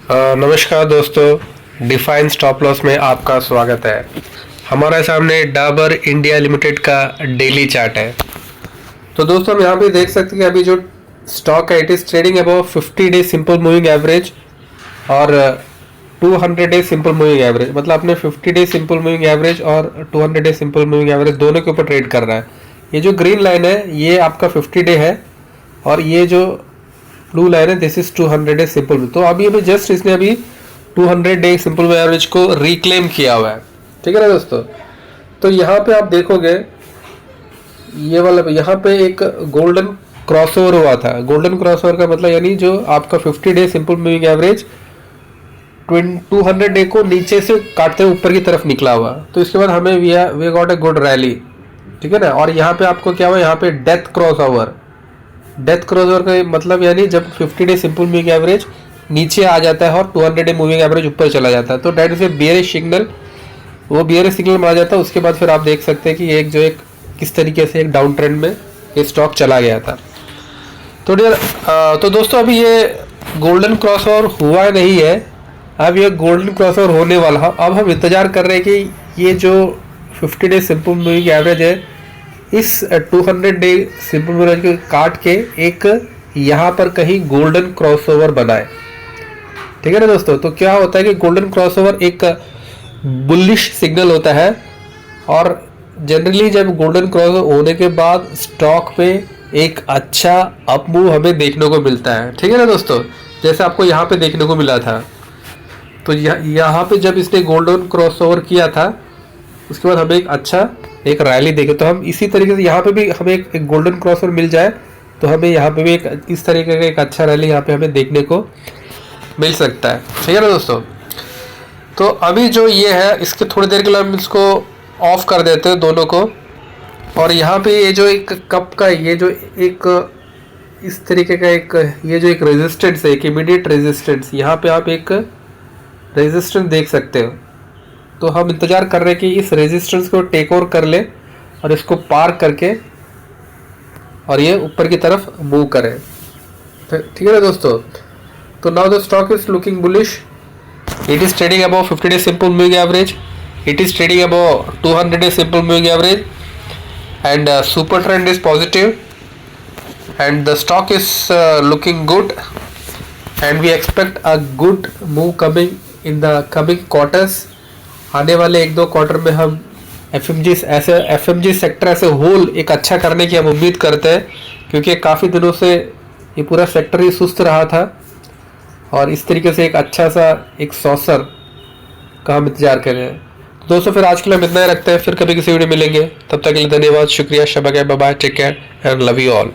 नमस्कार दोस्तों, define stop loss में आपका स्वागत है। हमारे सामने डाबर इंडिया लिमिटेड का डेली चार्ट है। तो दोस्तों हम यहाँ पे देख सकते हैं कि अभी जो स्टॉक है it is trading above 50 day simple moving average और 200 डे सिंपल मूविंग एवरेज। मतलब अपने 50 डे सिंपल मूविंग एवरेज और 200 डे सिंपल मूविंग एवरेज दोनों के ऊपर ट्रेड कर रहा है। ये जो ग्रीन लाइन है ये आपका 50 डे है और ये जो ब्लू लाइन है दिस इज 200 डे सिंपल। तो अभी जस्ट इसने अभी 200 डे सिंपल मूविंग एवरेज को रिक्लेम किया हुआ है। ठीक है ना दोस्तों। तो यहाँ पे आप देखोगे ये वाला यहाँ पे एक गोल्डन क्रॉसओवर हुआ था। गोल्डन क्रॉसओवर का मतलब यानी जो आपका 50 day simple moving average 200 day को नीचे से काटते हुए ऊपर की तरफ निकला हुआ। तो इसके बाद हमें we got a good rally. ठीक है ना। और यहाँ पे आपको क्या हुआ, यहाँ पे डेथ क्रॉसओवर का मतलब यानी जब 50 डे सिंपल मूविंग एवरेज नीचे आ जाता है और 200 डे मूविंग एवरेज ऊपर चला जाता है तो that is a bearish signal. वो बियरिश सिग्नल माना जाता है। उसके बाद फिर आप देख सकते हैं कि किस तरीके से एक डाउन ट्रेंड में ये स्टॉक चला गया था। तो तो दोस्तों अभी ये गोल्डन क्रॉसओवर हुआ नहीं है, अब ये गोल्डन क्रॉसओवर होने वाला है। अब हम इंतजार कर रहे हैं कि ये जो 50 डे सिंपल मूविंग एवरेज है इस 200 डे सिंपल मूविंग एवरेज को काट के एक यहाँ पर कहीं गोल्डन क्रॉसओवर बनाए। ठीक है ना दोस्तों। तो क्या होता है कि गोल्डन क्रॉसओवर एक बुलिश सिग्नल होता है और जनरली जब गोल्डन क्रॉसओवर होने के बाद स्टॉक पे एक अच्छा अप मूव हमें देखने को मिलता है। ठीक है ना दोस्तों। जैसे आपको यहाँ पे देखने को मिला था। तो यहाँ पे जब इसने गोल्डन क्रॉसओवर किया था उसके बाद हमें एक रैली देखे। तो हम इसी तरीके से यहाँ पे भी हमें एक गोल्डन क्रॉसओवर मिल जाए तो हमें यहाँ पे भी इस तरीके का एक अच्छा रैली यहाँ पे हमें देखने को मिल सकता है। ठीक है ना दोस्तों। तो अभी जो ये है इसके थोड़ी देर के लिए हम इसको ऑफ कर देते हैं दोनों को। और यहाँ पे ये जो एक कप का ये जो एक इस तरीके का ये जो एक रेजिस्टेंस है, एक इमीडिएट रेजिस्टेंस, यहाँ पे आप एक रेजिस्टेंस देख सकते हो। तो हम इंतजार कर रहे हैं कि इस रेजिस्टेंस को टेक ओवर कर ले और इसको पार करके और ये ऊपर की तरफ मूव करे। ठीक है ना दोस्तों। तो now the stock is looking bullish. It is trading above 50 day simple moving average, it is trading above 200 day simple moving average and super trend is positive and the stock is looking good and we expect a good move coming in the coming quarters। आने वाले 1-2 quarter में हम FMG sector ऐसे whole एक अच्छा करने की हम उम्मीद करते हैं क्योंकि काफ़ी दिनों से ये पूरा सेक्टर ही सुस्त रहा था और इस तरीके से एक अच्छा सा एक सॉसर का हम इंतजार कर रहे हैं। दोस्तों फिर आज के लिए हम इतना ही रखते हैं, फिर कभी किसी वीडियो मिलेंगे। तब तक के लिए धन्यवाद, शुक्रिया, शबा, bye bye, take care and love you all.